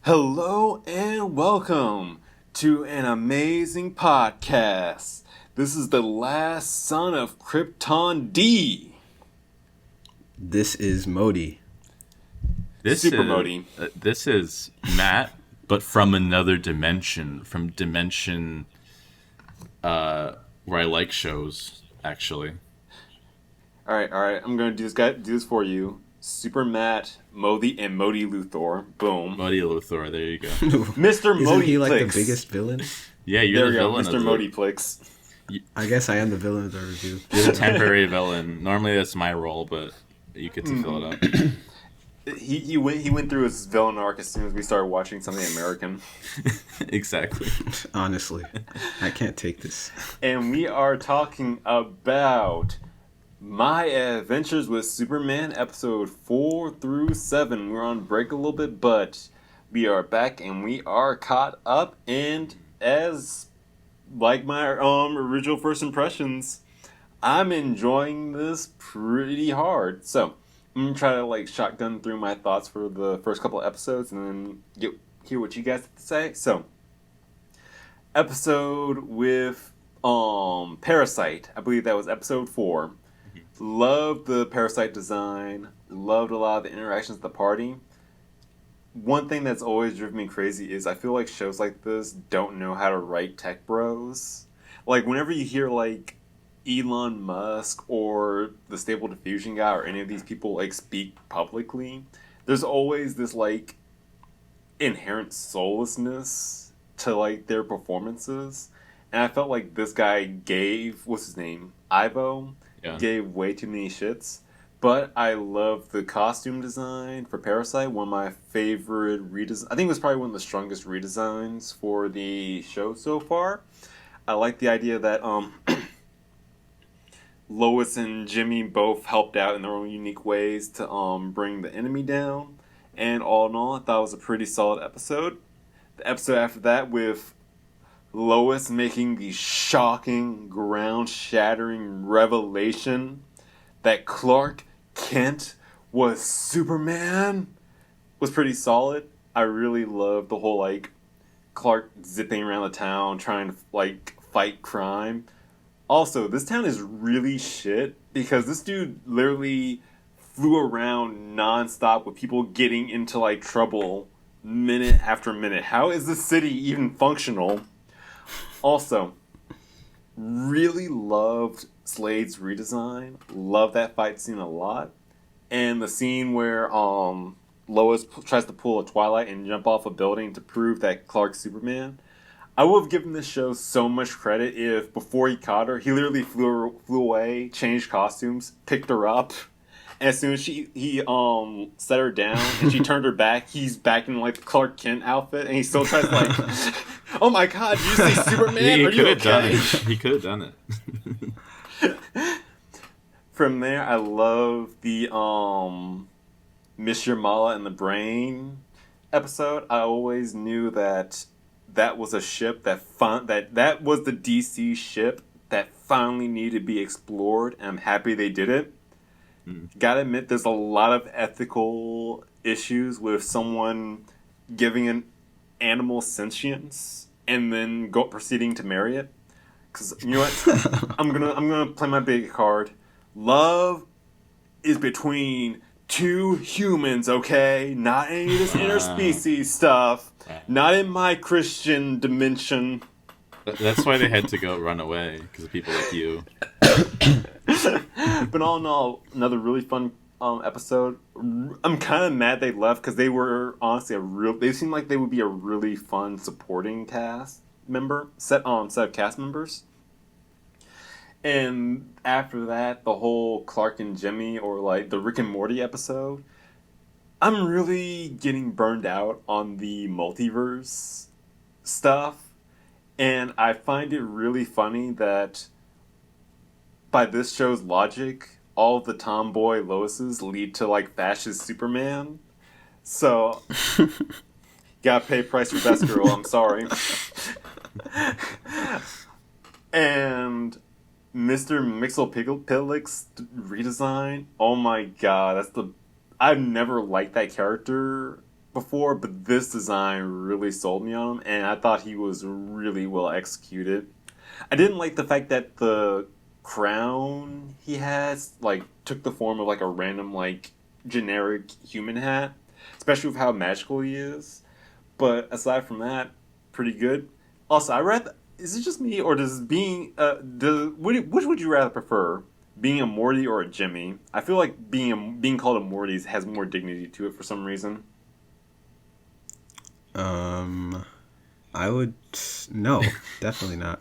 Hello and welcome to an amazing podcast. This is the last son of Krypton D. This is Modii. Super Modii. This is Matt, but from another dimension, from dimension where I like shows, actually. All right. I'm gonna do this for you. Super Matt, Modii, and Modii Luthor. Boom. Modii Luthor, there you go. Mr. Isn't Modii he like Plix. the biggest villain? Yeah, you're There the we go, villain. Mr. Modii Plix. I guess I am the villain of the review. You're the temporary villain. Normally that's my role, but you get to fill it up. He went through his villain arc as soon as we started watching something American. Exactly. Honestly, I can't take this. And we are talking about My Adventures with Superman, episode 4 through 7. We're on break a little bit, but we are back and we are caught up. And as like my original first impressions, I'm enjoying this pretty hard. So I'm gonna try to shotgun through my thoughts for the first couple of episodes and then hear what you guys have to say. So, episode with Parasite. I believe that was episode 4. Loved the Parasite design. Loved a lot of the interactions at the party. One thing that's always driven me crazy is I feel like shows like this don't know how to write tech bros. Like, whenever you hear, Elon Musk or the Stable Diffusion guy or any of these people, speak publicly, there's always this, inherent soullessness to, their performances. And I felt like this guy gave, what's his name? Ivo? Yeah. Gave way too many shits. But I love the costume design for Parasite. One of my favorite redesigns. I think it was probably one of the strongest redesigns for the show so far. I like the idea that Lois and Jimmy both helped out in their own unique ways to bring the enemy down. And all in all, I thought it was a pretty solid episode. The episode after that with Lois making the shocking, ground-shattering revelation that Clark Kent was Superman was pretty solid. I really loved the whole, Clark zipping around the town trying to, fight crime. Also, this town is really shit because this dude literally flew around nonstop with people getting into, trouble minute after minute. How is this city even functional? Also, really loved Slade's redesign. Love that fight scene a lot. And the scene where Lois tries to pull a Twilight and jump off a building to prove that Clark's Superman. I would have given this show so much credit if before he caught her, he literally flew away, changed costumes, picked her up. And as soon as he set her down and she turned her back, he's back in the Clark Kent outfit and he still tries to oh my god, did you see Superman? Are you okay? He could have done it. From there, I love the Miss Your Mala and the Brain episode. I always knew that was a ship that was the DC ship that finally needed to be explored, and I'm happy they did it. Gotta admit, there's a lot of ethical issues with someone giving an animal sentience and then proceeding to marry it. Because you know what, I'm gonna play my big card. Love is between two humans, okay? Not any of this interspecies stuff. Not in my Christian dimension. That's why they had to go run away, because of people like you. But all in all, another really fun episode. I'm kind of mad they left because they were honestly they seemed like they would be a really fun supporting cast member set of cast members. And after that, the whole Clark and Jimmy or the Rick and Morty episode, I'm really getting burned out on the multiverse stuff. And I find it really funny that by this show's logic, all of the tomboy Loises lead to fascist Superman. So gotta pay price for best girl, I'm sorry. And Mr. Mixel-Pillick's redesign, oh my god, I've never liked that character before, but this design really sold me on him, and I thought he was really well executed. I didn't like the fact that the crown he has like took the form of like a random like generic human hat, especially with how magical he is. But aside from that, pretty good. Also, I read. Is it just me, or does being which would you rather prefer, being a Morty or a Jimmy? I feel like being called a Morty has more dignity to it for some reason. I would no, definitely not.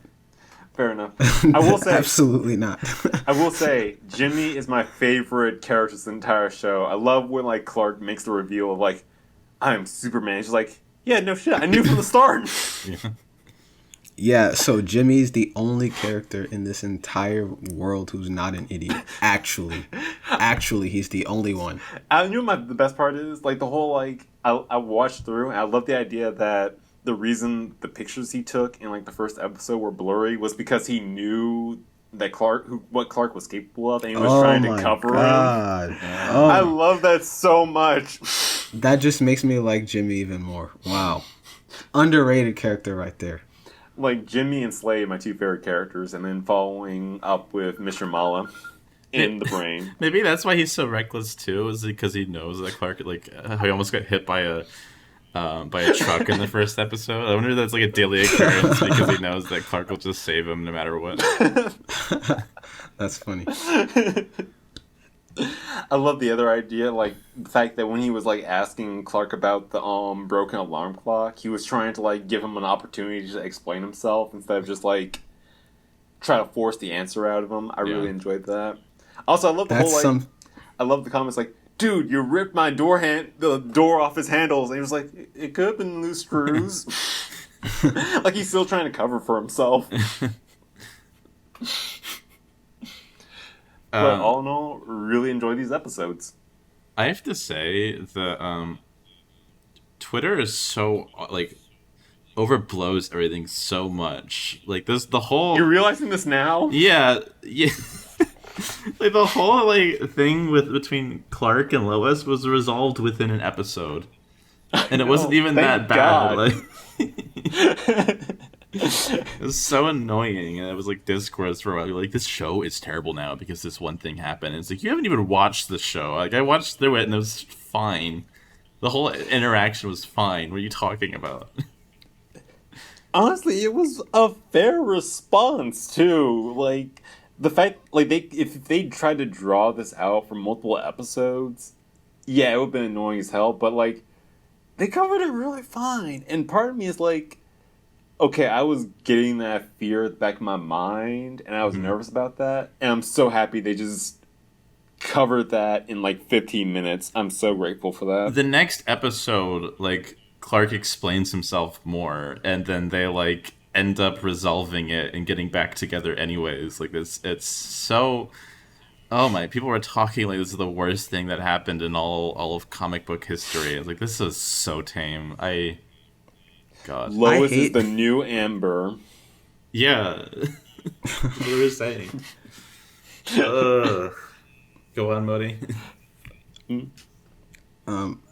Fair enough. I will say Absolutely not. I will say Jimmy is my favorite character in the entire show. I love when like Clark makes the reveal of like, I'm Superman. She's like, yeah, no shit, I knew from the start. Yeah, so Jimmy's the only character in this entire world who's not an idiot. Actually, he's the only one. I knew the best part is like the whole like I watched through and I love the idea that the reason the pictures he took in like the first episode were blurry was because he knew that what Clark was capable of, and he was trying to cover him. Oh, I love that so much. that just makes me like Jimmy even more. Wow, underrated character right there. Like Jimmy and Slade, my two favorite characters, and then following up with Mr. Mala in the brain. Maybe that's why he's so reckless too, is because he knows that Clark, like, how he almost got hit by a truck in the first episode. I wonder if that's like a daily occurrence because he knows that Clark will just save him no matter what. That's funny. I love the other idea, like the fact that when he was like asking Clark about the broken alarm clock, he was trying to like give him an opportunity to explain himself instead of just like try to force the answer out of him. I really enjoyed that. Also, I love the whole I love the comments like, dude, you ripped my the door off his handles, and he was like, it could have been loose screws. Like he's still trying to cover for himself. But all in all, really enjoy these episodes. I have to say that Twitter is so like overblows everything so much. Like the whole. You're realizing this now? Yeah. Like the whole like thing between Clark and Lois was resolved within an episode, and it wasn't even that bad. Like. It was so annoying, and it was like discourse for a while. Like, this show is terrible now because this one thing happened. And it's like, you haven't even watched the show. Like, I watched through it and it was fine. The whole interaction was fine. What are you talking about? Honestly, it was a fair response too. Like the fact, like if they tried to draw this out for multiple episodes, yeah, it would have been annoying as hell. But like, they covered it really fine. And part of me is like, okay, I was getting that fear at the back of my mind, and I was nervous about that. And I'm so happy they just covered that in like 15 minutes. I'm so grateful for that. The next episode, like, Clark explains himself more, and then they like end up resolving it and getting back together anyways. Like, this, it's so... Oh my, people were talking like this is the worst thing that happened in all of comic book history. I was like, this is so tame. God. Lois is the new Amber. Yeah. What were we saying? Go on, Modi.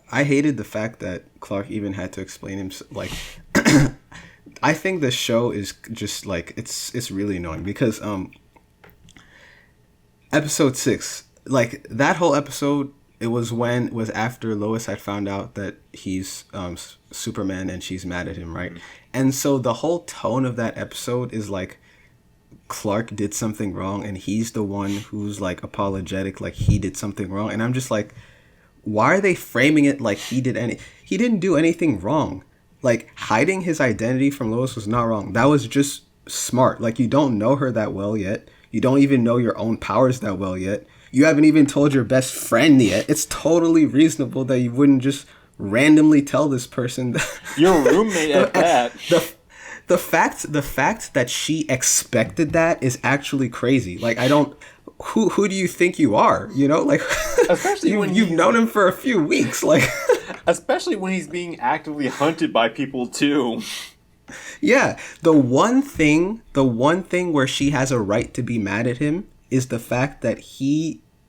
I hated the fact that Clark even had to explain himself. Like, I think the show is just like it's really annoying because episode 6, like that whole episode, it was after Lois had found out that he's Superman and she's mad at him, right? And so the whole tone of that episode is like Clark did something wrong and he's the one who's like apologetic, like he did something wrong. And I'm just like, why are they framing it like he didn't do anything wrong? Like, hiding his identity from Lois was not wrong. That was just smart. Like, you don't know her that well yet. You don't even know your own powers that well yet. You haven't even told your best friend yet. It's totally reasonable that you wouldn't just randomly tell this person that your roommate at that. The fact that she expected that is actually crazy. Like, I don't... Who do you think you are? You know, like, especially when you've known him for a few weeks, like, especially when he's being actively hunted by people too. Yeah, the one thing where she has a right to be mad at him is the fact that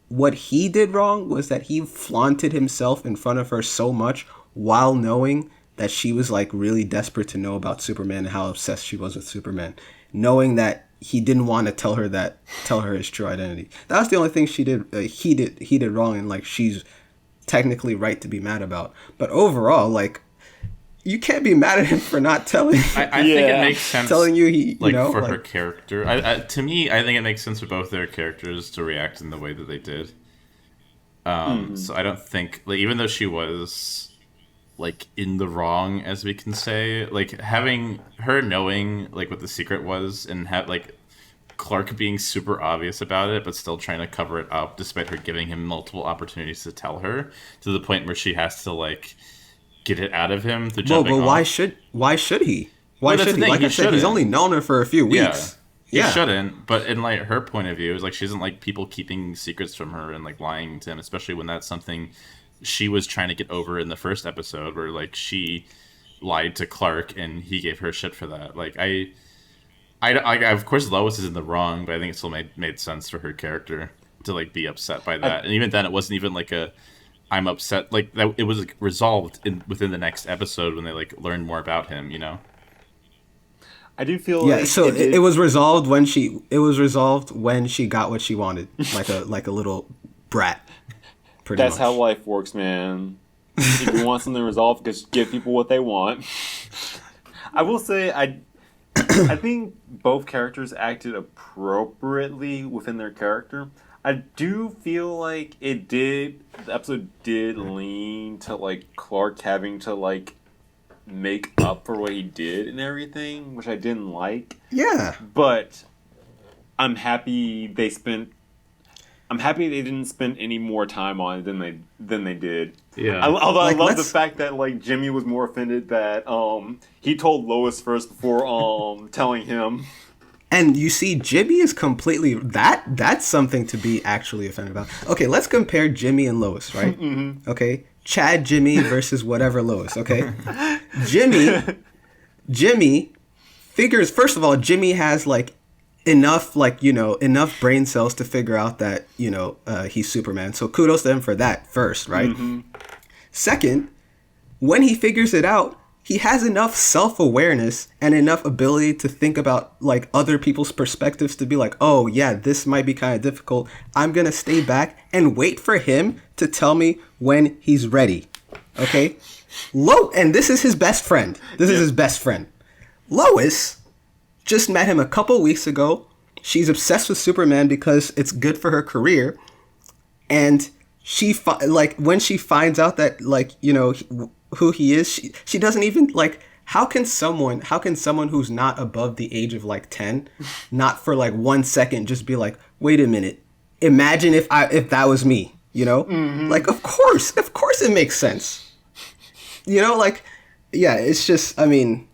what he did wrong was that he flaunted himself in front of her so much while knowing that she was like really desperate to know about Superman and how obsessed she was with Superman, knowing that he didn't want to tell her his true identity. That was the only thing she did. He did wrong, and like she's technically right to be mad about. But overall, like, you can't be mad at him for not telling. I think it makes sense. Telling you, like, know, for like, her character. To me, I think it makes sense for both their characters to react in the way that they did. So I don't think, like, even though she was, like, in the wrong, as we can say, like, having her knowing, like, what the secret was and have, like, Clark being super obvious about it, but still trying to cover it up, despite her giving him multiple opportunities to tell her, to the point where she has to, like, get it out of him through jumping off. why should he? Why should he? Like I said, he's only known her for a few weeks. He shouldn't, but in like her point of view, it's like she doesn't like people keeping secrets from her and like lying to him, especially when that's something she was trying to get over in the first episode, where like she lied to Clark and he gave her shit for that. Like I of course Lois is in the wrong, but I think it still made sense for her character to like be upset by that. And even then, it wasn't even like a I'm upset. Like that, it was like, resolved within the next episode when they like learned more about him. You know. I do feel so it was resolved when she got what she wanted, like a little brat. That's how life works, man. If you want something resolved, just give people what they want. I will say I think both characters acted appropriately within their character. I do feel like the episode did lean to like Clark having to like make up for what he did and everything, which I didn't like. Yeah. But I'm happy they didn't spend any more time on it than they did. Yeah. Although I love the fact that like Jimmy was more offended that he told Lois first before telling him. And you see, Jimmy is completely that's something to be actually offended about. Okay, let's compare Jimmy and Lois, right? Mm-hmm. Okay. Chad Jimmy versus whatever Lois, okay? Jimmy figures, first of all, Jimmy has like enough brain cells to figure out that, he's Superman. So kudos to him for that first, right? Mm-hmm. Second, when he figures it out, he has enough self-awareness and enough ability to think about like other people's perspectives to be like, oh yeah, this might be kind of difficult. I'm going to stay back and wait for him to tell me when he's ready. Okay? And this is his best friend. This is his best friend. Lois just met him a couple weeks ago. She's obsessed with Superman because it's good for her career. And when she finds out that who he is, she doesn't even like, how can someone who's not above the age of like 10 not for like 1 second just be like, wait a minute, imagine if that was me, Mm-hmm. Like of course it makes sense, like, yeah, it's just, I mean,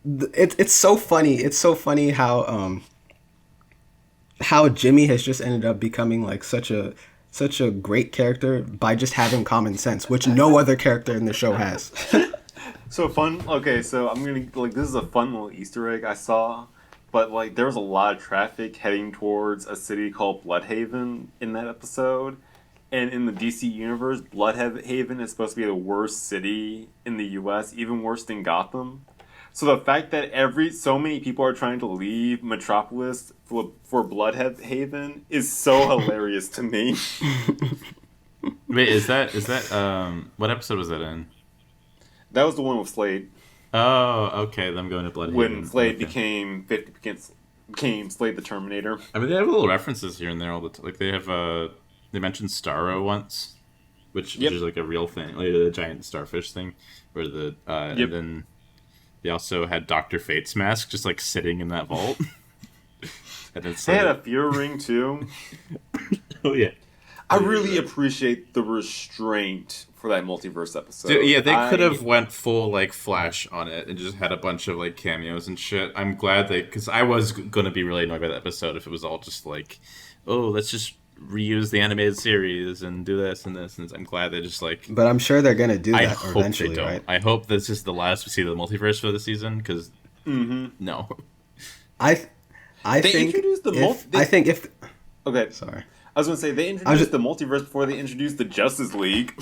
it's so funny how Jimmy has just ended up becoming like such a great character by just having common sense, which no other character in the show has. So fun. Okay, so I'm gonna like, this is a fun little Easter egg I saw, but like there was a lot of traffic heading towards a city called Bloodhaven in that episode, and in the DC universe, Bloodhaven is supposed to be the worst city in the U.S., even worse than Gotham. So the fact that so many people are trying to leave Metropolis for Bloodhaven is so hilarious to me. Wait, is that what episode was that in? That was the one with Slade. Oh, okay. Them going to Bloodhaven. When Slade became Slade the Terminator. I mean, they have little references here and there all the time. Like they have they mentioned Starro once, which is like a real thing, like a giant starfish thing, where and then they also had Dr. Fate's mask just like sitting in that vault. And they had a fear ring too. Oh yeah. I really appreciate the restraint for that multiverse episode. Dude, yeah, they could have went full like Flash on it and just had a bunch of like cameos and shit. I'm glad because I was gonna be really annoyed by that episode if it was all just like, oh, let's just reuse the animated series and do this and this. And I'm glad they just like. But I'm sure they're gonna do that eventually, they don't. Right? I hope this is the last we see of the multiverse for the season because no. I think if okay, sorry. I was going to say, they introduced the multiverse before they introduced the Justice League.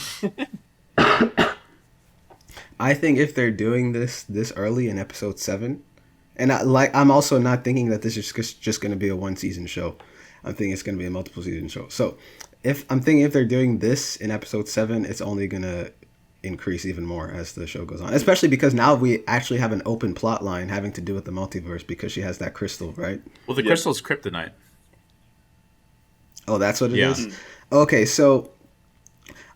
I think if they're doing this early in episode 7, and I'm also not thinking that this is just going to be a 1-season show. I'm thinking it's going to be a multiple season show. So if they're doing this in episode 7, it's only going to increase even more as the show goes on. Especially because now we actually have an open plot line having to do with the multiverse because she has that crystal, right? Well, the crystal's kryptonite. Oh, that's what it is? Okay, so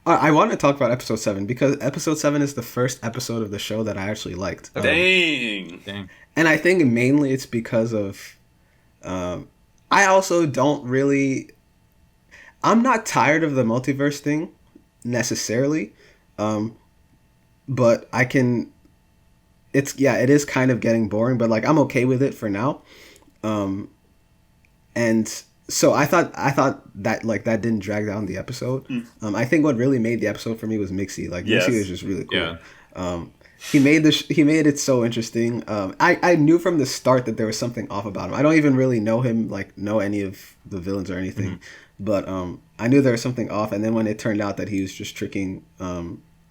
I want to talk about episode 7 because episode 7 is the first episode of the show that I actually liked. Dang. And I think mainly it's because of... I also don't really... I'm not tired of the multiverse thing, necessarily. But I can... it is kind of getting boring, but like I'm okay with it for now. And... So I thought that like that didn't drag down the episode. I think what really made the episode for me was Mixie. Like Mixie was just really cool. Yeah. He made it so interesting. I knew from the start that there was something off about him. I don't even really know him, like know any of the villains or anything, but I knew there was something off. And then when it turned out that he was just tricking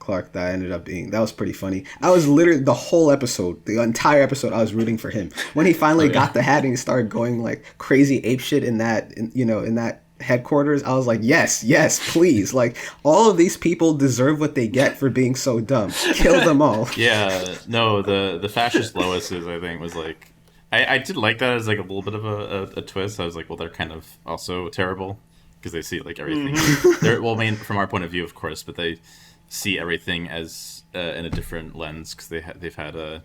Clark, that was pretty funny. I was literally the entire episode I was rooting for him. When he finally got the hat and he started going like crazy apeshit in that headquarters, I was like, yes, please. Like all of these people deserve what they get for being so dumb. Kill them all. Yeah, no, the fascist Lois's, I think, was like I did like that as like a little bit of a twist. I was like, well, they're kind of also terrible because they see like everything. Well, I mean, from our point of view, of course, but they see everything as in a different lens because they've had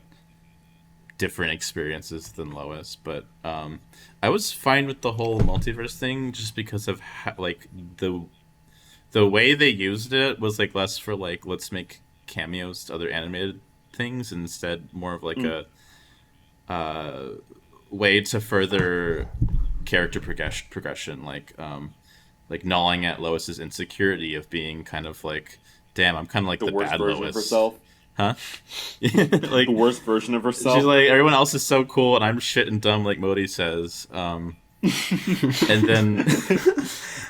different experiences than Lois. But I was fine with the whole multiverse thing just because of like the way they used it was like less for like let's make cameos to other animated things, and instead more of like a way to further character progression, like gnawing at Lois's insecurity of being kind of like, damn, I'm kind of like the worst bad version Lois. of herself. Huh? Like the worst version of herself. She's like, everyone else is so cool and I'm shit and dumb, like Modii says. And then...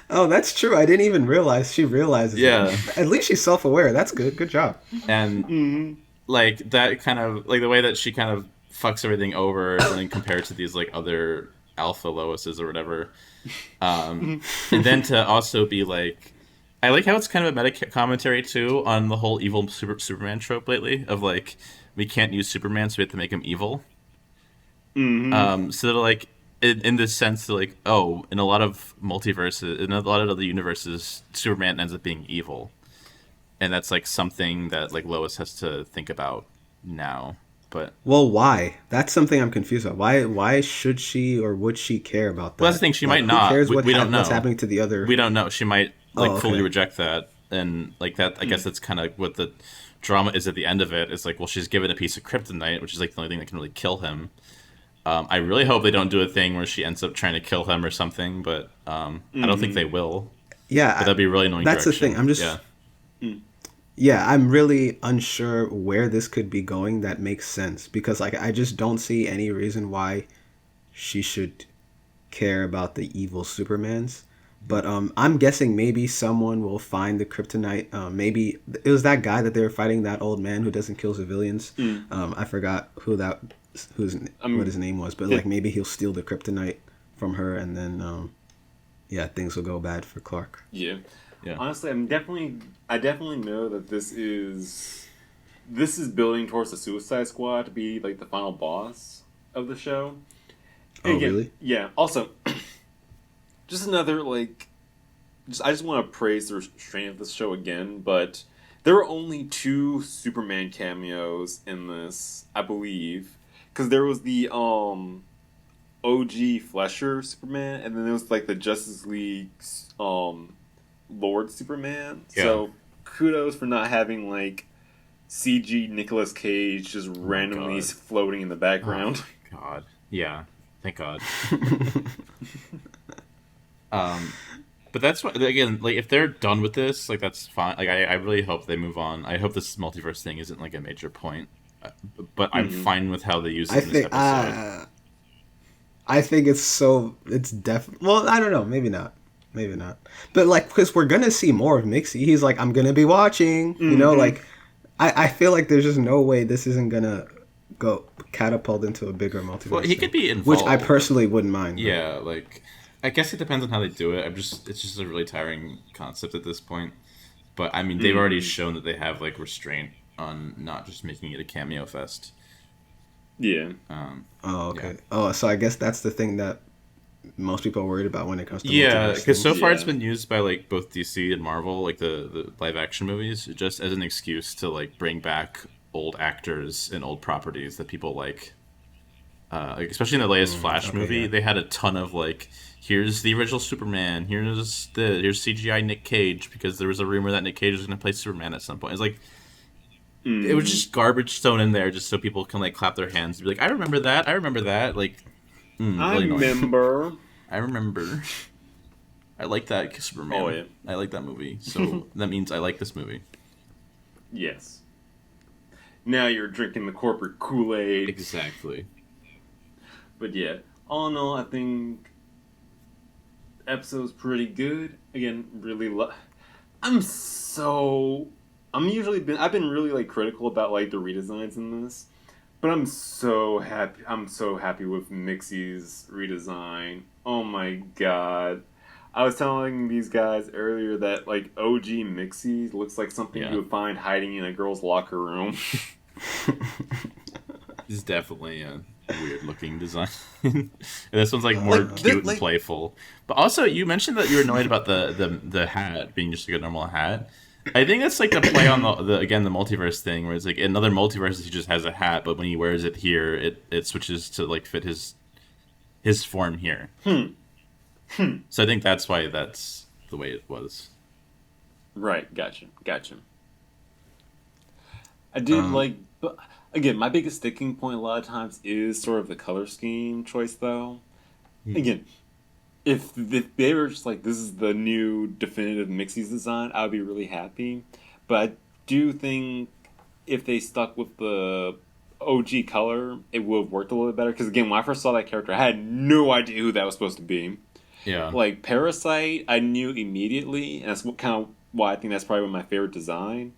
Oh, that's true. I didn't even realize she realizes it. At least she's self-aware. That's good. Good job. And like that kind of... Like the way that she kind of fucks everything over and then compared to these like other alpha Loises or whatever. And then to also be like... I like how it's kind of a meta commentary, too, on the whole evil Superman trope lately, of, like, we can't use Superman, so we have to make him evil. So that, like, in this sense, that, like, oh, in a lot of multiverses, in a lot of other universes, Superman ends up being evil. And that's, like, something that, like, Lois has to think about now. But well, why? That's something I'm confused about. Why should she or would she care about that? Well, that's the thing. She might not. Who cares we don't know what's happening to the other? We don't know. She might fully reject that, and like that. I guess that's kind of what the drama is at the end of it. It's like, well, she's given a piece of kryptonite, which is like the only thing that can really kill him. I really hope they don't do a thing where she ends up trying to kill him or something, but I don't think they will. Yeah, but that'd be really annoying. That's direction. The thing. I'm just. Yeah, I'm really unsure where this could be going that makes sense because like I just don't see any reason why she should care about the evil Supermans. But I'm guessing maybe someone will find the kryptonite. Maybe it was that guy that they were fighting, that old man who doesn't kill civilians. I forgot what his name was, but like maybe he'll steal the kryptonite from her, and then things will go bad for Clark. Yeah. Honestly, I definitely know that this is building towards the Suicide Squad to be like the final boss of the show. And again, really? Yeah. Also, just another like, I just want to praise the restraint of this show again. But there were only 2 Superman cameos in this, I believe, because there was the OG Flesher Superman, and then there was like the Justice League Lord Superman. Yeah. So kudos for not having like CG Nicolas Cage just randomly floating in the background. Oh, God. Yeah. Thank God. But that's what, again, like if they're done with this, like that's fine. Like I really hope they move on. I hope this multiverse thing isn't like a major point. But I'm fine with how they use it in this episode. I think it's definitely, well, I don't know, maybe not. But like, because we're gonna see more of Mixie. He's like, I'm gonna be watching, you know, like I feel like there's just no way this isn't gonna go catapult into a bigger multiverse. Well, he could be involved, which I personally wouldn't mind. But. Yeah, like I guess it depends on how they do it. It's just a really tiring concept at this point. But I mean, they've already shown that they have like restraint on not just making it a cameo fest. Yeah. Oh, okay. Yeah. Oh, so I guess that's the thing that most people are worried about when it comes to Yeah, multiverse because so things. far it's been used by like both DC and Marvel, like the live action movies, just as an excuse to like bring back old actors and old properties that people like. Like especially in the latest Flash movie, yeah. they had a ton of like, here's the original Superman, here's CGI Nick Cage, because there was a rumor that Nick Cage was going to play Superman at some point. It's like it was just garbage thrown in there just so people can like clap their hands and be like, I remember that. Like, I really annoying. remember. I remember. I like that Superman. Oh, yeah. I like that movie. So that means I like this movie. Yes. Now you're drinking the corporate Kool-Aid. Exactly. But yeah, all in all, I think the episode's pretty good. Again, really I've been really like critical about like the redesigns in this, but I'm so happy. I'm so happy with Mixie's redesign. Oh my god. I was telling these guys earlier that like OG Mixie looks like something you would find hiding in a girl's locker room. It's definitely a weird looking design. And this one's like more cute and playful. But also, you mentioned that you were annoyed about the hat being just like a normal hat. I think that's like the play on the multiverse thing, where it's like in other multiverses he just has a hat, but when he wears it here, it switches to like fit his form here. So I think that's why that's the way it was. Right, gotcha. I did but again, my biggest sticking point a lot of times is sort of the color scheme choice, though. Again, if they were just like, this is the new definitive Mixie's design, I would be really happy. But I do think if they stuck with the OG color, it would have worked a little bit better. Because again, when I first saw that character, I had no idea who that was supposed to be. Yeah. Like, Parasite, I knew immediately, and that's kind of why I think that's probably my favorite design.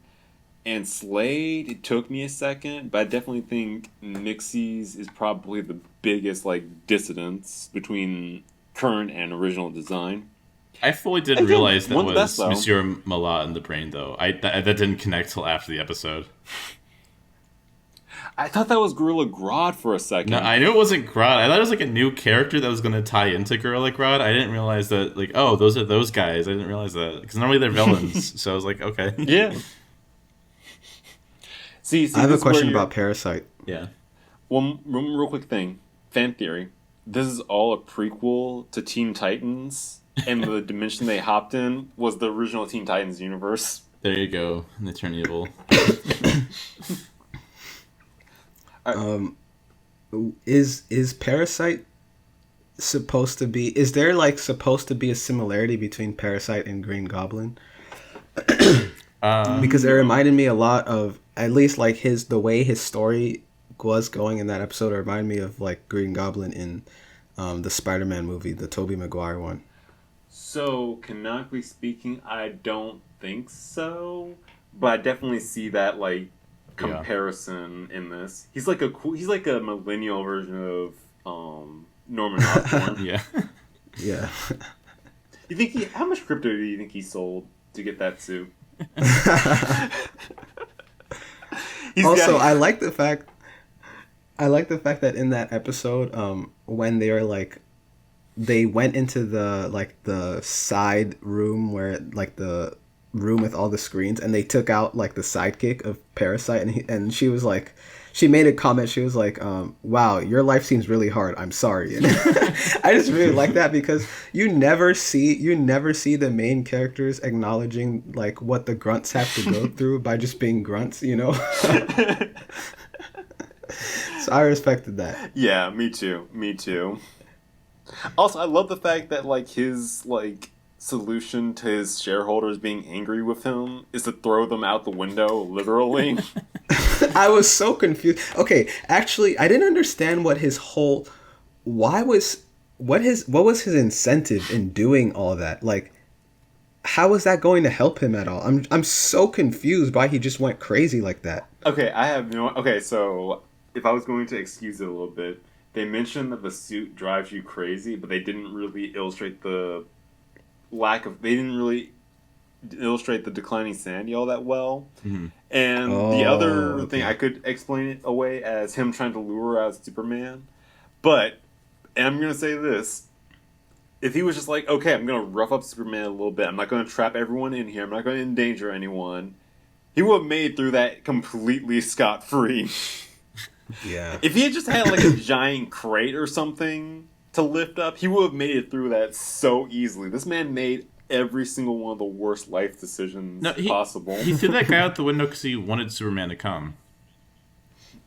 And Slade, it took me a second, but I definitely think Mixie's is probably the biggest, like, dissonance between current and original design. I fully didn't realize that was best, Monsieur Malat in the brain, though. That didn't connect till after the episode. I thought that was Gorilla Grodd for a second. No, I knew it wasn't Grodd. I thought it was like a new character that was going to tie into Gorilla Grodd. I didn't realize that, like, oh, those are those guys. I didn't realize that. Because normally they're villains. So I was like, okay. Yeah. See, I have a question about Parasite. Yeah. One real quick thing. Fan theory. This is all a prequel to Teen Titans, and the dimension they hopped in was the original Teen Titans universe. There you go. An Eternity Evil. Is Parasite supposed to be? Is there like supposed to be a similarity between Parasite and Green Goblin? Because it reminded me a lot of, at least like the way his story was going in that episode. It reminded me of like Green Goblin in the Spider-Man movie, the Tobey Maguire one. So, canonically speaking, I don't think so, but I definitely see that like comparison in this. He's like a millennial version of Norman Osborn. Yeah. Yeah. You think how much crypto do you think he sold to get that suit? Also, I like the fact that in that episode, when they went into the side room where like the room with all the screens, and they took out like the sidekick of Parasite, and she was like, she made a comment. She was like, "Wow, your life seems really hard. I'm sorry." And I just really like that because you never see the main characters acknowledging like what the grunts have to go through by just being grunts, you know. So I respected that. Yeah, me too. Also, I love the fact that like his like solution to his shareholders being angry with him is to throw them out the window, literally. I was so confused. Okay, actually, I didn't understand what was his incentive in doing all that? Like, how is that going to help him at all? I'm so confused why he just went crazy like that. Okay, I have no. Okay, so if I was going to excuse it a little bit, they mentioned that the suit drives you crazy, but they didn't really illustrate the lack of. They didn't really illustrate the declining sanity all that well. Mm-hmm. And the Oh, other thing, okay. I could explain it away as him trying to lure out Superman. But, and I'm going to say this, if he was just like, okay, I'm going to rough up Superman a little bit, I'm not going to trap everyone in here, I'm not going to endanger anyone, he would have made through that completely scot-free. Yeah. If he had just had like a giant crate or something to lift up, he would have made it through that so easily. This man made every single one of the worst life decisions No, possible. he threw that guy out the window because he wanted Superman to come.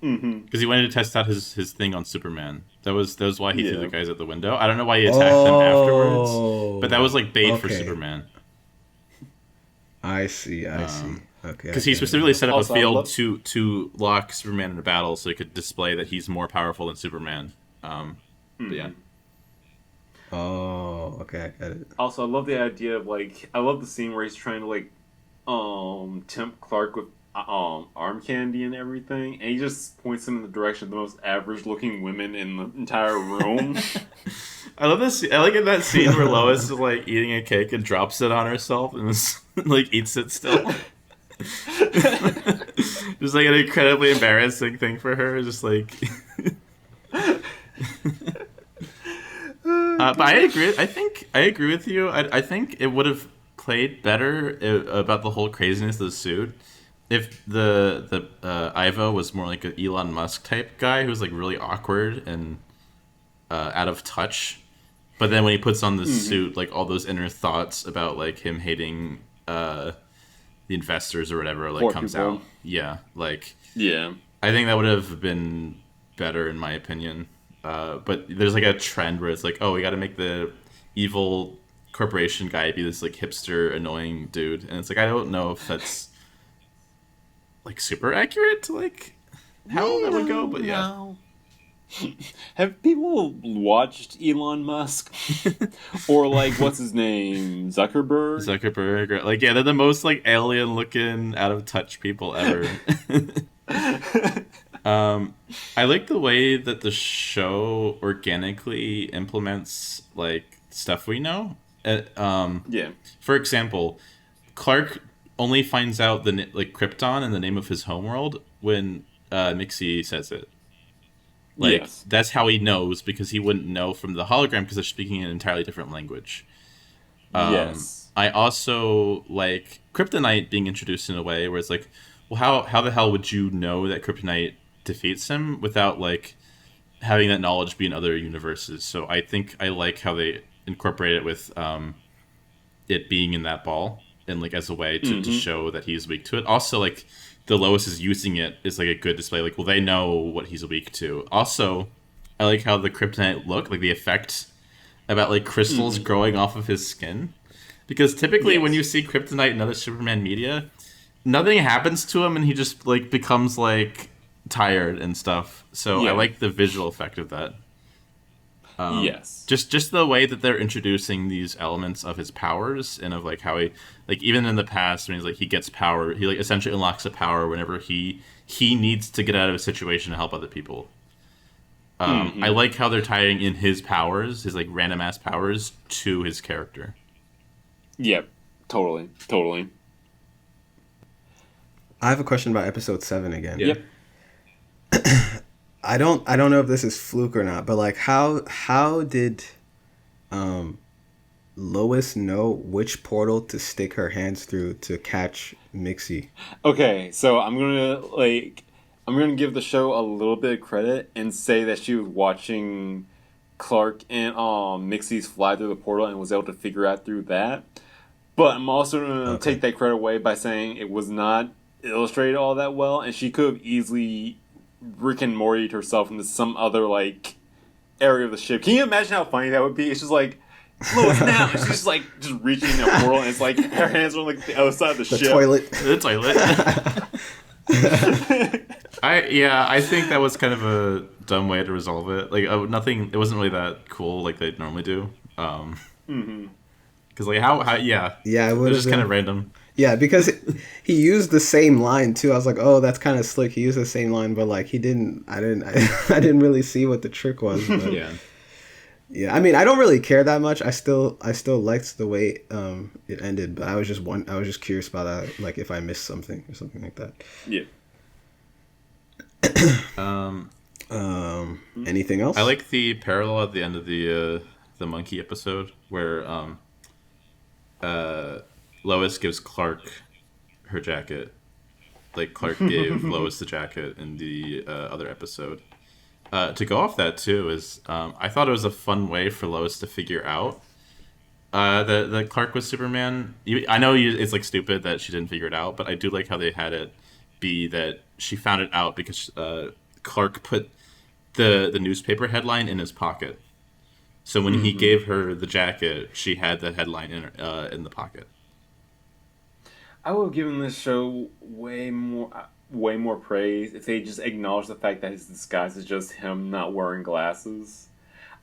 Because he wanted to test out his thing on Superman. That was why he threw the guys out the window. I don't know why he attacked them afterwards, but that was like bait for Okay. Superman. I see. I see. Okay. Because I he get it. specifically set up Also, a I field love- to lock Superman in a battle, so he could display that he's more powerful than Superman. But yeah, Oh, okay. I get it. Also, I love the idea of like I love the scene where he's trying to like tempt Clark with arm candy and everything, and he just points him in the direction of the most average looking women in the entire room. I love this. I like in that scene where Lois is like eating a cake and drops it on herself and like eats it still. Just like an incredibly embarrassing thing for her. Just like. But I agree. I agree with you. I think it would have played better about the whole craziness of the suit if the Ivo was more like an Elon Musk type guy who's like really awkward and out of touch. But then when he puts on the suit, like all those inner thoughts about like him hating the investors or whatever like Poor comes people. out. Yeah, like Yeah. I think that would have been better in my opinion. But there's like a trend where it's like, oh, we got to make the evil corporation guy be this like hipster, annoying dude, and it's like I don't know if that's like super accurate to like how that would go, but yeah. Have people watched Elon Musk or like what's his name, Zuckerberg? Zuckerberg, like yeah, they're the most like alien looking, out of touch people ever. I like the way that the show organically implements like stuff we know. Yeah. For example, Clark only finds out the like Krypton and the name of his homeworld when Mixie says it. Like Yes. that's how he knows because he wouldn't know from the hologram because they're speaking an entirely different language. Yes. I also like Kryptonite being introduced in a way where it's like, well, how the hell would you know that Kryptonite defeats him without like having that knowledge be in other universes? So I think I like how they incorporate it with it being in that ball and like as a way to show that he's weak to it. Also, like the Lois is using it is like a good display. Like, well, they know what he's weak to. Also, I like how the Kryptonite look, like the effect about like crystals growing off of his skin. Because typically when you see Kryptonite in other Superman media, nothing happens to him and he just like becomes like tired and stuff. So Yeah. I like the visual effect of that. Yes. Just the way that they're introducing these elements of his powers and of like how he like even in the past when he's like he gets power, he like essentially unlocks a power whenever he needs to get out of a situation to help other people. I like how they're tying in his powers, his like random ass powers, to his character. Yep. Totally. Totally. I have a question about episode 7 again. Yeah. Yep. I don't know if this is fluke or not, but like how did Lois know which portal to stick her hands through to catch Mixie? Okay, so I'm gonna give the show a little bit of credit and say that she was watching Clark and Mixie's fly through the portal and was able to figure out through that. But I'm also gonna take that credit away by saying it was not illustrated all that well, and she could have easily Rick and Morty'd herself into some other like area of the ship. Can you imagine how funny that would be? It's just like Lois now, and she's just like just reaching in a portal, and it's like her hands are on like the other side of the, The ship. toilet. The toilet. I think that was kind of a dumb way to resolve it. Like nothing, it wasn't really that cool like they normally do. Because like how yeah Yeah, it it would was have just kind been. of random. Yeah, because he used the same line too. I was like, oh, that's kind of slick. He used the same line, but like he didn't. I didn't. I didn't really see what the trick was. But Yeah. yeah, I mean, I don't really care that much. I still liked the way it ended, but I was just curious about that, like if I missed something or something like that. Yeah. Um, Anything I else? like the parallel at the end of the monkey episode where uh Lois gives Clark her jacket. Like Clark gave Lois the jacket in the other episode. To go off that too is I thought it was a fun way for Lois to figure out that Clark was Superman. I know it's like stupid that she didn't figure it out, but I do like how they had it be that she found it out because Clark put the newspaper headline in his pocket. So when he gave her the jacket, she had the headline in the pocket. I would have given this show way more praise if they just acknowledged the fact that his disguise is just him not wearing glasses.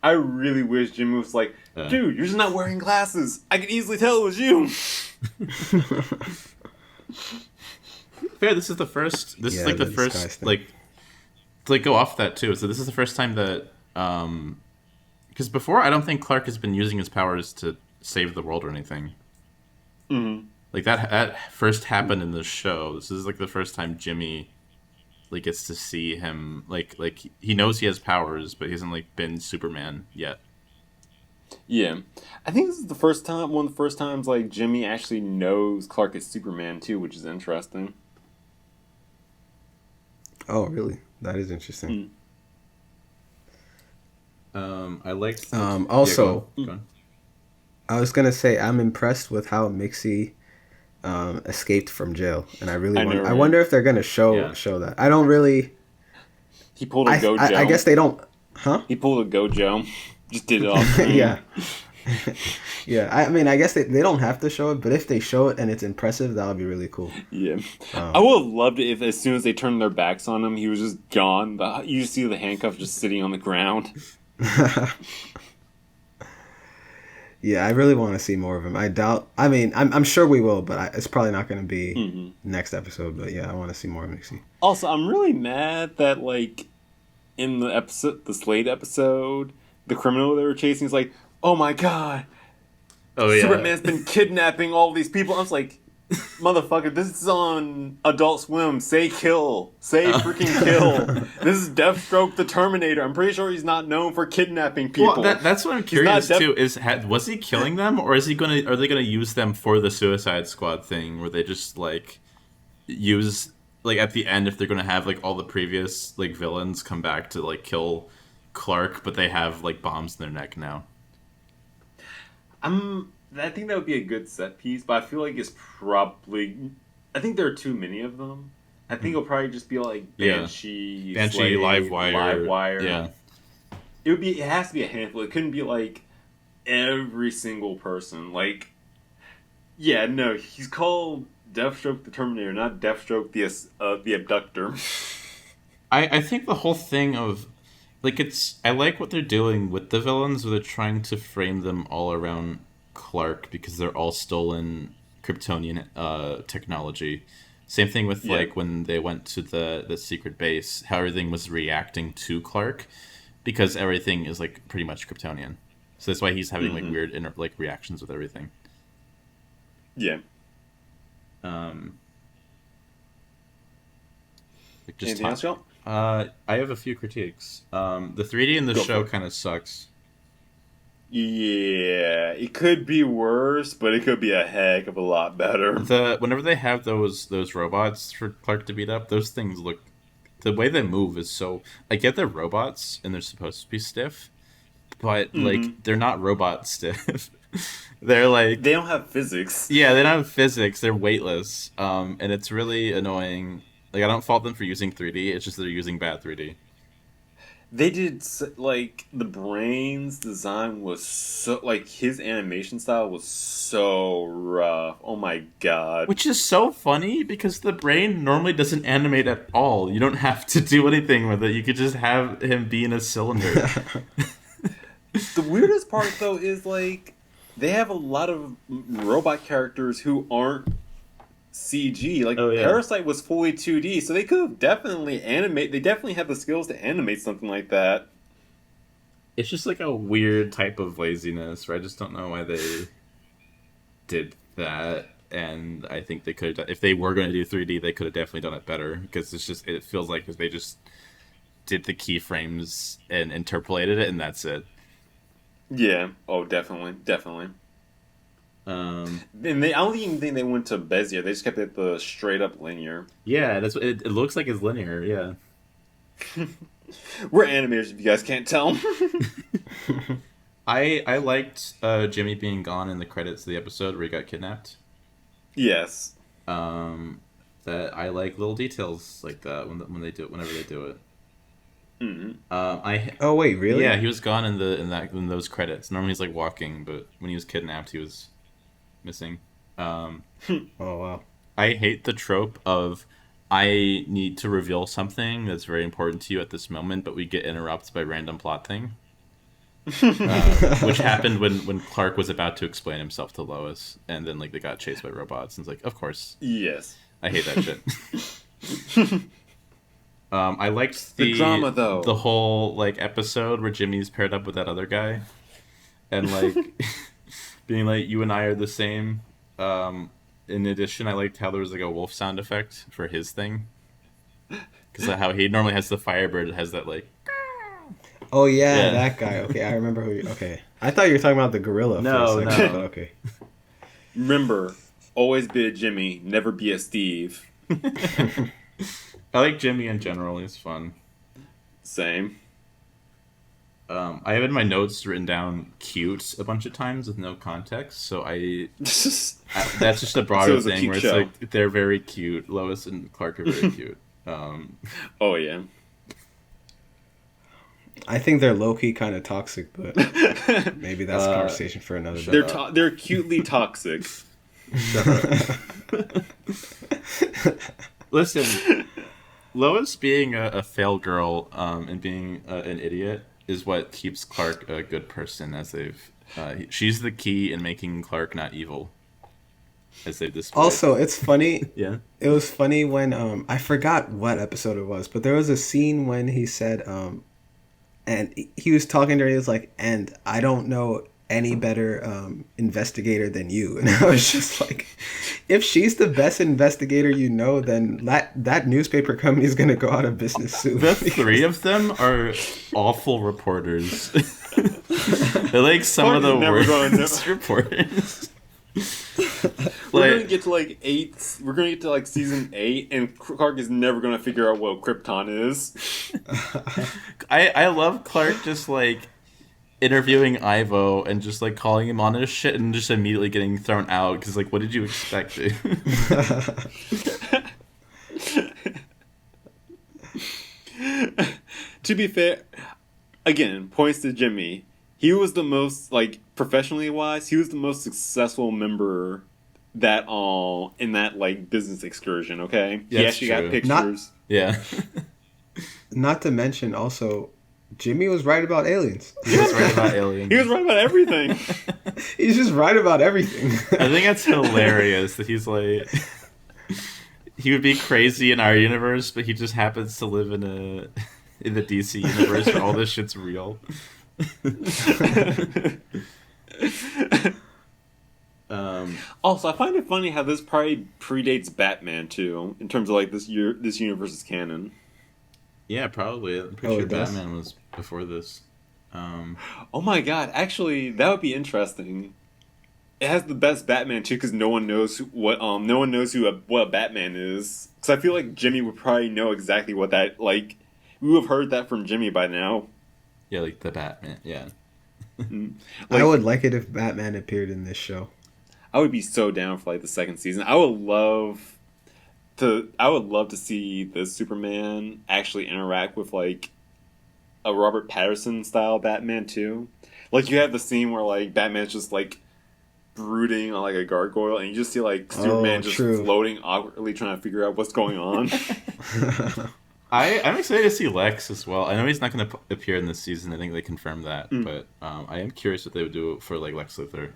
I really wish Jimmy was like, dude, you're just not wearing glasses. I could easily tell it was you. Fair. This is the first. This is like the disguise first thing. like to like go off that too. So this is the first time that because before I don't think Clark has been using his powers to save the world or anything. Mm-hmm. Like that first happened in the show. This is like the first time Jimmy like gets to see him like he knows he has powers, but he hasn't like been Superman yet. Yeah. I think this is one of the first times like Jimmy actually knows Clark is Superman too, which is interesting. Oh, really? That is interesting. I liked. Also, Yeah, go on. I was gonna say I'm impressed with how Mixie escaped from jail, and I really I know, want. I right? wonder if they're gonna show Yeah. that. I don't really. He pulled a Gojo. I guess they don't. Huh? He pulled a Gojo. Just did it off screen. Yeah. Yeah. I mean, I guess they don't have to show it, but if they show it and it's impressive, that would be really cool. Yeah. I would have loved it if as soon as they turned their backs on him, he was just gone. You just see the handcuff just sitting on the ground. Yeah, I really want to see more of him. I doubt. I mean, I'm sure we will, but it's probably not going to be next episode. But yeah, I want to see more of Mixie. Also, I'm really mad that like in the Slade episode, the criminal they were chasing is like, "Oh my god, Oh yeah. Superman's been kidnapping all these people." I was like, "Motherfucker, this is on Adult Swim. Say kill, say freaking kill. This is Deathstroke the Terminator. I'm pretty sure he's not known for kidnapping people." Well, that's what I'm not curious def- too. Was he killing them, or is he gonna? Are they gonna use them for the Suicide Squad thing, where they just like use like at the end if they're gonna have like all the previous like villains come back to like kill Clark, but they have like bombs in their neck now. I think that would be a good set piece, but I feel like it's probably. I think there are too many of them. I think it'll probably just be like Yeah. Banshee, Banshee, Slade, Livewire. Yeah. It would be. It has to be a handful. It couldn't be like every single person. Like, yeah, no, he's called Deathstroke the Terminator, not Deathstroke the Abductor. I think the whole thing of like I like what they're doing with the villains where they're trying to frame them all around Clark because they're all stolen Kryptonian technology. Same thing with like when they went to the secret base, how everything was reacting to Clark because everything is like pretty much Kryptonian. So that's why he's having like weird like reactions with everything. Yeah. Like just Anything else, y'all? I have a few critiques. The 3D in the Go show for it. kind of sucks. Yeah, it could be worse, but it could be a heck of a lot better. Whenever they have those robots for Clark to beat up, those things look. The way they move is so. I get they're robots and they're supposed to be stiff, but like they're not robot stiff. They're like They don't have physics. yeah, they don't have physics. They're weightless, and it's really annoying. Like I don't fault them for using 3D. It's just they're using bad 3D. They did like the brain's design was so like his animation style was so rough. Oh my god. Which is so funny because the brain normally doesn't animate at all. You don't have to do anything with it. You could just have him be in a cylinder. The weirdest part though is like they have a lot of robot characters who aren't CG. Like Oh yeah. Parasite was fully 2D, so they could have definitely animate. They definitely have the skills to animate something like that. It's just like a weird type of laziness, where I just don't know why they did that. And I think they could have, if they were going to do 3D, they could have definitely done it better, because it feels like they just did the keyframes and interpolated it, and that's it. Yeah. Oh, definitely, definitely. Um, And I don't even think they went to Bezier. They just kept it the straight up linear. yeah, that's what it looks like. It's linear. Yeah. We're animators, if you guys can't tell. I liked Jimmy being gone in the credits of the episode where he got kidnapped. Yes. Um, that I like little details like that when they do it, whenever they do it. Hmm. I Oh wait, really? Yeah, he was gone in those credits. Normally he's like walking, but when he was kidnapped, he was missing. Um, Oh wow. I hate the trope of I need to reveal something that's very important to you at this moment, but we get interrupted by random plot thing. Which happened when Clark was about to explain himself to Lois, and then like they got chased by robots, and it's like, of course, Yes. I hate that shit. I liked The drama, though. the whole like episode where Jimmy's paired up with that other guy, and like being like, "You and I are the same." In addition, I liked how there was like a wolf sound effect for his thing, because how he normally has the Firebird, it has that like. Oh yeah, Yeah. that guy. Okay, I remember who. Okay, I thought you were talking about the gorilla. No, for a second, no. but okay. Remember, always be a Jimmy, never be a Steve. I like Jimmy in general; he's fun. Same. I have in my notes written down "cute" a bunch of times with no context, so that's just a So broader it was a thing cute where it's show. like they're very cute. Lois and Clark are very cute. Oh yeah. I think they're low key kind of toxic, but maybe that's a conversation for another day. They're cutely toxic. Listen, Lois being a fail girl and being an idiot is what keeps Clark a good person, as they've. She's the key in making Clark not evil, as they've displayed. Also, it's funny. Yeah. It was funny when I forgot what episode it was, but there was a scene when he said and he was talking to her. He was like, "And I don't know any better investigator than you." And I was just like, if she's the best investigator you know, then that newspaper company is gonna go out of business soon. The three of them are awful reporters. They're like some of the Never gonna worst reporters. We're gonna get to like 8. We're gonna get to like season 8, and Clark is never gonna figure out what Krypton is. I love Clark just like interviewing Ivo and just like calling him on his shit and just immediately getting thrown out because like, what did you expect? To be fair, again, points to Jimmy. He was the most, like, professionally wise, he was the most successful member that in that like business excursion. Okay, Yeah, he that's actually true. got pictures. Yeah. Not to mention, also, Jimmy was right about aliens. He was right about aliens. He was right about everything. He's just right about everything. I think that's hilarious that he's like he would be crazy in our universe, but he just happens to live in the DC universe where all this shit's real. Also, I find it funny how this probably predates Batman too, in terms of like this universe's canon. Yeah, probably. I'm pretty sure it does? Batman was before this. Oh my god! Actually, that would be interesting. It has the best Batman too, because no one knows what Batman is. Because I feel like Jimmy would probably know exactly what that like. We would have heard that from Jimmy by now. Yeah, like the Batman. Yeah. I would like it if Batman appeared in this show. I would be so down for like the second season. I would love to see the Superman actually interact with like a Robert Pattinson style Batman too. Like you have the scene where like Batman's just like brooding on like a gargoyle, and you just see like Superman just true. floating awkwardly trying to figure out what's going on. I'm excited to see Lex as well. I know he's not going to appear in this season. I think they confirmed that, but I am curious what they would do for like Lex Luthor.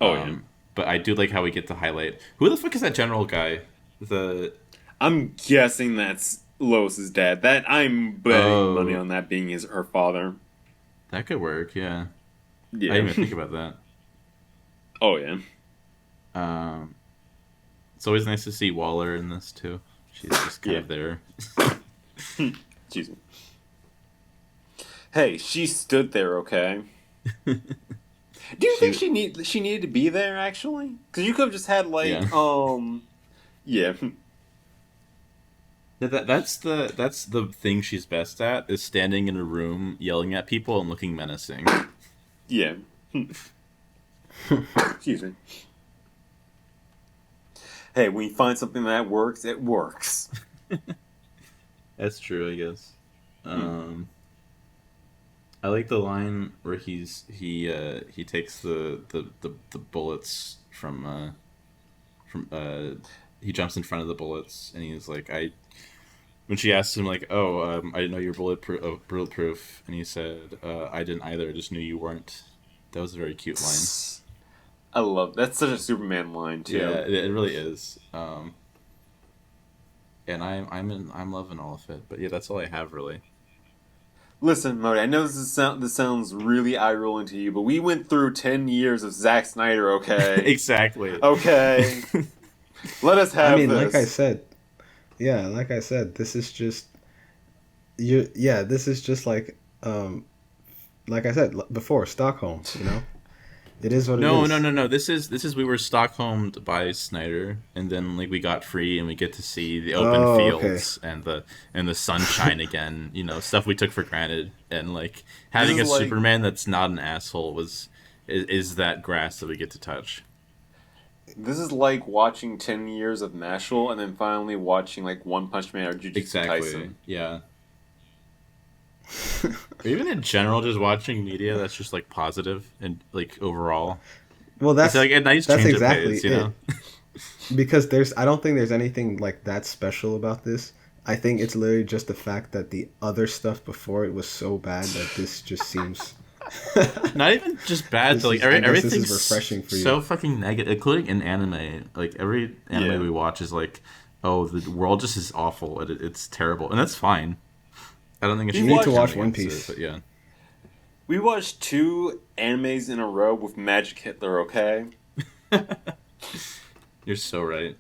Oh yeah. But I do like how we get to highlight who the fuck is that general guy? The I'm guessing that's Lois's dad. That I'm betting money oh, on that being her father. that could work. Yeah, I Yeah. didn't even think about that. Oh yeah. Um, it's always nice to see Waller in this too. She's just kind Yeah. of there. Excuse me. Hey, she stood there, okay? Do you think she needed to be there actually? Because you could have just had Yeah. yeah. That's the thing she's best at is standing in a room, yelling at people and looking menacing. Yeah. Excuse me. Hey, when you find something that works, it works. That's true, I guess. I like the line where he takes the bullets from he jumps in front of the bullets and he's like when she asks him like I didn't know you were bulletproof and he said I didn't either, I just knew you weren't. That was a very cute line. I love that's such a Superman line too. Yeah, it really is. And I'm loving all of it. But yeah, that's all I have really. Listen, Modi, I know this sounds really eye rolling to you, but we went through 10 years of Zack Snyder, okay? Exactly. Okay. Let us have I mean, this. like I said, this is just this is just like I said before, Stockholm, you know? It is what it is. No. This is we were Stockholmed by Snyder, and then like we got free, and we get to see the open fields and the sunshine again. You know, stuff we took for granted, and like having a Superman that's not an asshole is that grass that we get to touch. This is like watching 10 years of Mashal and then finally watching like One Punch Man or Jujutsu Kaisen. Yeah. Or even in general, just watching media that's just like positive and like overall. Well, that's like a nice that's change exactly of pace, you know. Because I don't think there's anything like that special about this. I think it's literally just the fact that the other stuff before it was so bad that this just seems not even just bad. Like everything's refreshing for you. So fucking negative, including in anime. Like every anime we watch is like, oh, the world just is awful. It's terrible, and that's fine. I don't think you need to watch One Piece. But yeah, we watched 2 animes in a row with Magic Hitler. Okay, you're so right.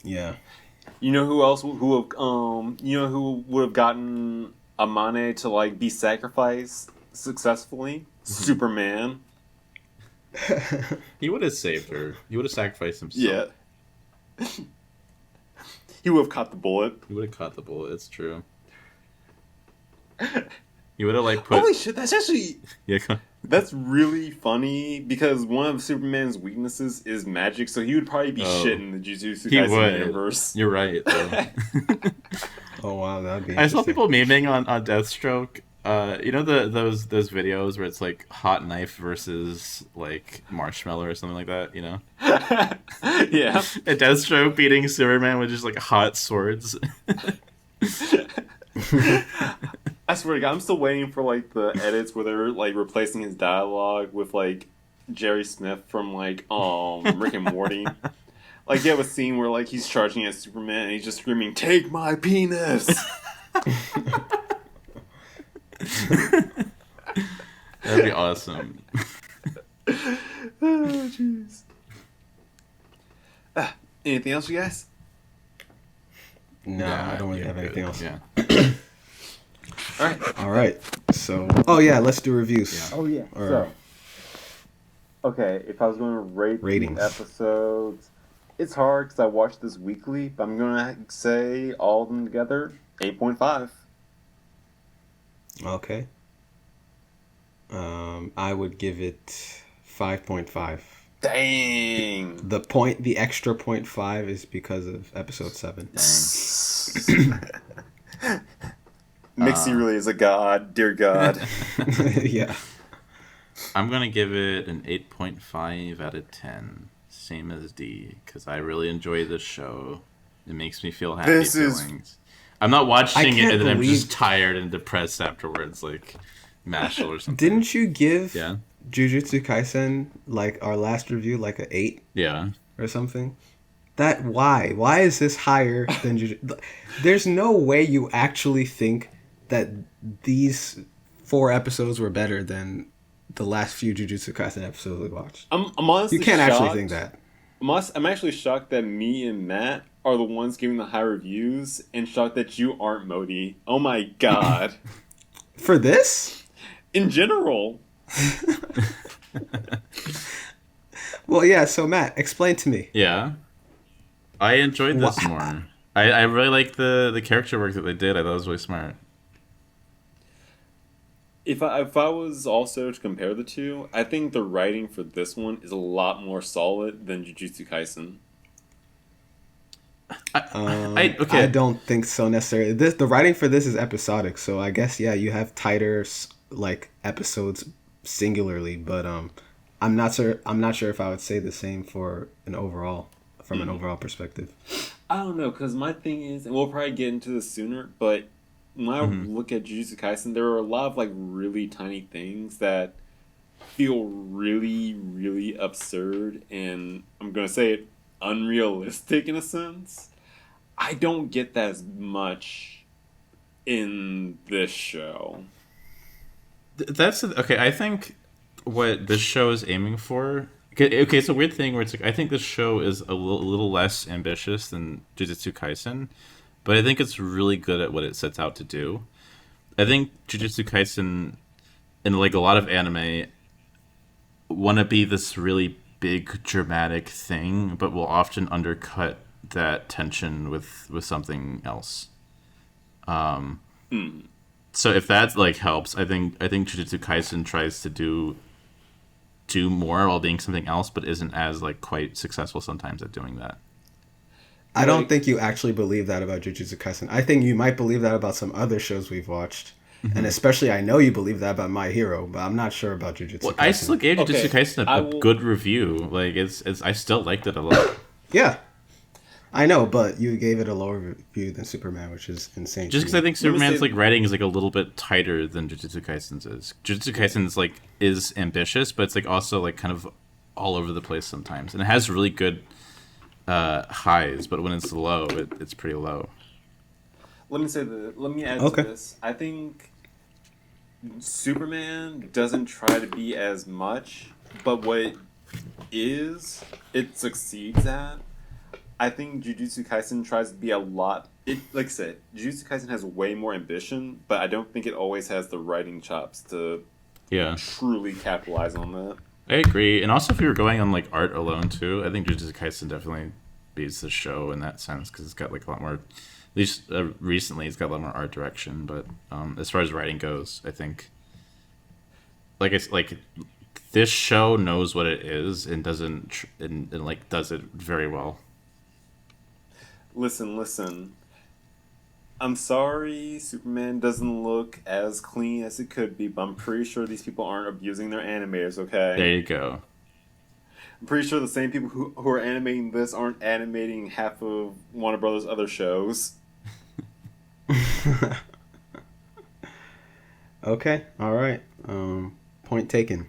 Yeah. You know who else who would have gotten Amane to like be sacrificed successfully? Superman. He would have saved her. He would have sacrificed himself. Yeah. He would have caught the bullet. He would have caught the bullet. It's true. He would have like put. Holy shit! That's actually Yeah. That's really funny because one of Superman's weaknesses is magic, so he would probably be shit in the Jujutsu Kaisen universe. You're right. Oh wow, that'd be. I saw people memeing on Deathstroke. You know those videos where it's like hot knife versus like marshmallow or something like that. You know. Yeah. And Deathstroke beating Superman with just like hot swords. I swear to God, I'm still waiting for like the edits where they're like replacing his dialogue with like Jerry Smith from like Rick and Morty. Like you have a scene where like he's charging at Superman and he's just screaming, "Take my penis!" That'd be awesome. Oh jeez. Anything else, you guys? No, I don't really have anything else. Yeah. All right. So, let's do reviews. Yeah. Oh yeah. Or, okay, if I was going to rate ratings. these episodes, it's hard because I watch this weekly, but I'm going to say all of them together 8.5. Okay. I would give it 5.5. Dang. The extra 0.5 is because of episode 7. Mixie really is a god, dear God. Yeah. I'm gonna give it an 8.5 out of 10, same as D, because I really enjoy this show. It makes me feel happy feelings. I'm not watching it and then I'm just tired and depressed afterwards, like Mashal or something. Didn't you give? Yeah. Jujutsu Kaisen, like our last review, like a 8 Yeah. or something. That why is this higher than Jujutsu? There's no way you actually think that these 4 episodes were better than the last few Jujutsu Kaisen episodes we watched. I'm You honestly can't shocked. actually think that. I'm actually shocked that me and Matt are the ones giving the high reviews, and shocked that you aren't, Modi. Oh my god. For this? In general. Well, yeah, so Matt, explain to me. Yeah. I enjoyed this more. I really like the character work that they did. I thought it was really smart. If I was also to compare the two, I think the writing for this one is a lot more solid than Jujutsu Kaisen. Okay. I don't think so necessarily. The writing for this is episodic, so I guess yeah, you have tighter like episodes singularly, but I'm not sure. I'm not sure if I would say the same for an overall an overall perspective. I don't know, because my thing is, and we'll probably get into this sooner, but when I look at Jujutsu Kaisen, there are a lot of like really tiny things that feel really, really absurd, and I'm gonna say it, unrealistic in a sense. I don't get that as much in this show. That's okay. I think what this show is aiming for. Okay, it's a weird thing where it's like I think this show is a little less ambitious than Jujutsu Kaisen, but I think it's really good at what it sets out to do. I think Jujutsu Kaisen, and like a lot of anime, want to be this really big dramatic thing, but will often undercut that tension with something else. So if that like helps, I think Jujutsu Kaisen tries to do more while being something else, but isn't as like quite successful sometimes at doing that. I don't think you actually believe that about Jujutsu Kaisen. I think you might believe that about some other shows we've watched. And especially, I know you believe that about My Hero, but I'm not sure about Jujutsu Kaisen. I still gave Jujutsu Kaisen a good review. Like it's I still liked it a lot. Yeah, I know, but you gave it a lower review than Superman, which is insane. Just because I think Superman's like writing is like a little bit tighter than Jujutsu Kaisen's is. Jujutsu Kaisen's like is ambitious, but it's like also like kind of all over the place sometimes, and it has really good highs. But when it's low, it's pretty low. Let me add to this. I think Superman doesn't try to be as much, but what it succeeds at. I think Jujutsu Kaisen tries to be a lot. Like I said, Jujutsu Kaisen has way more ambition, but I don't think it always has the writing chops to truly capitalize on that. I agree, and also if you were going on like art alone too, I think Jujutsu Kaisen definitely beats the show in that sense because it's got like a lot more. At least recently, it's got a lot more art direction. But as far as writing goes, I think like it's like this show knows what it is and doesn't and like does it very well. Listen. I'm sorry Superman doesn't look as clean as it could be, but I'm pretty sure these people aren't abusing their animators, okay? There you go. I'm pretty sure the same people who are animating this aren't animating half of Warner Brothers' other shows. Okay, alright. Point taken.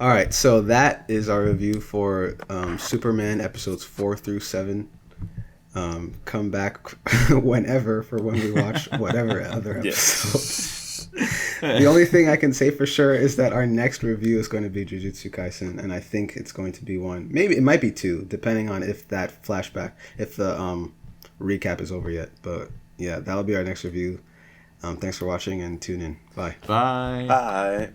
All right, so that is our review for Superman episodes 4 through 7. Come back whenever for when we watch whatever other episodes. The only thing I can say for sure is that our next review is going to be Jujutsu Kaisen, and I think it's going to be one. Maybe it might be 2, depending on if the recap is over yet. But yeah, that'll be our next review. Thanks for watching and tune in. Bye. Bye. Bye.